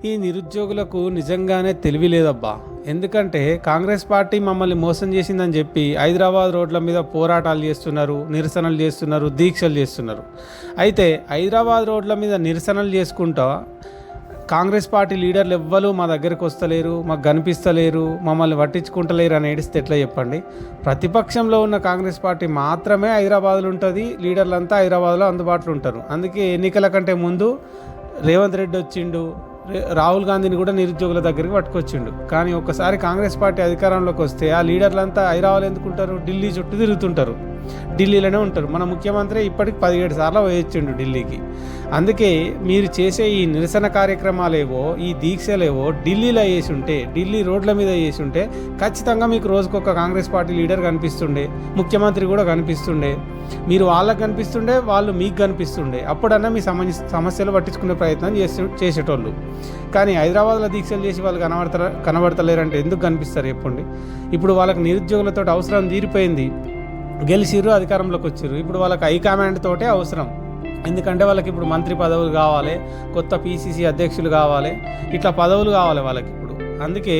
ఈ నిరుద్యోగులకు నిజంగానే తెలివి లేదబ్బా. ఎందుకంటే కాంగ్రెస్ పార్టీ మమ్మల్ని మోసం చేసిందని చెప్పి హైదరాబాద్ రోడ్ల మీద పోరాటాలు చేస్తున్నారు, నిరసనలు చేస్తున్నారు, దీక్షలు చేస్తున్నారు. అయితే హైదరాబాద్ రోడ్ల మీద నిరసనలు చేసుకుంటా కాంగ్రెస్ పార్టీ లీడర్లు ఎవ్వరూ మా దగ్గరికి వస్తలేరు, మాకు కనిపిస్తలేరు, మమ్మల్ని పట్టించుకుంటలేరు అని ఏడిస్తే ఎట్లా చెప్పండి? ప్రతిపక్షంలో ఉన్న కాంగ్రెస్ పార్టీ మాత్రమే హైదరాబాద్లో ఉంటుంది, లీడర్లంతా హైదరాబాద్లో అందుబాటులో ఉంటారు. అందుకే ఎన్నికల కంటే ముందు రేవంత్ రెడ్డి వచ్చిండు, రాహుల్ గాంధీని కూడా నిరుద్యోగుల దగ్గరికి పట్టుకొచ్చిండు. కానీ ఒక్కసారి కాంగ్రెస్ పార్టీ అధికారంలోకి వస్తే ఆ లీడర్లంతా హైదరాబాద్ ఎందుకుంటారు? ఢిల్లీ చుట్టూ తిరుగుతుంటారు, ఢిల్లీలోనే ఉంటారు. మన ముఖ్యమంత్రి ఇప్పటికి 17 సార్లు వేయొచ్చిండు ఢిల్లీకి. అందుకే మీరు చేసే ఈ నిరసన కార్యక్రమాలేవో, ఈ దీక్షలేవో ఢిల్లీలో వేసుంటే, ఢిల్లీ రోడ్ల మీద వేసుంటే ఖచ్చితంగా మీకు రోజుకొక కాంగ్రెస్ పార్టీ లీడర్ కనిపిస్తుండే, ముఖ్యమంత్రి కూడా కనిపిస్తుండే. మీరు వాళ్ళకి కనిపిస్తుండే, వాళ్ళు మీకు కనిపిస్తుండే. అప్పుడన్నా మీ సమస్యలు పట్టించుకునే ప్రయత్నం చేసేటోళ్ళు. కానీ హైదరాబాద్లో దీక్షలు చేసి వాళ్ళు కనబడతలేరంటే ఎందుకు కనిపిస్తారు చెప్పండి? ఇప్పుడు వాళ్ళకి నిరుద్యోగులతో అవసరం తీరిపోయింది, గెలిచిర్రు, అధికారంలోకి వచ్చారు. ఇప్పుడు వాళ్ళకి హైకమాండ్ తోటే అవసరం. ఎందుకంటే వాళ్ళకి ఇప్పుడు మంత్రి పదవులు కావాలి, కొత్త పీసీసీ అధ్యక్షులు కావాలి, ఇట్లా పదవులు కావాలి వాళ్ళకి ఇప్పుడు. అందుకే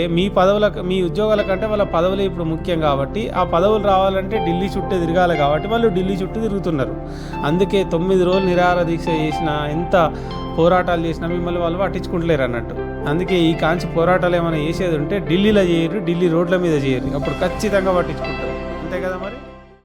మీ ఉద్యోగాల కంటే వాళ్ళ పదవులే ఇప్పుడు ముఖ్యం. కాబట్టి ఆ పదవులు రావాలంటే ఢిల్లీ చుట్టూ తిరగాలి. కాబట్టి వాళ్ళు ఢిల్లీ చుట్టూ తిరుగుతున్నారు. అందుకే 9 రోజులు నిరాహార దీక్ష చేసినా, ఎంత పోరాటాలు చేసినా మిమ్మల్ని వాళ్ళు పట్టించుకుంటలేరు అన్నట్టు. అందుకే ఈ కాంచి పోరాటాలు ఏమైనా చేసేది ఉంటే ఢిల్లీలో చేయరు, ఢిల్లీ రోడ్ల మీద చేయరు, అప్పుడు ఖచ్చితంగా పట్టించుకుంటారు.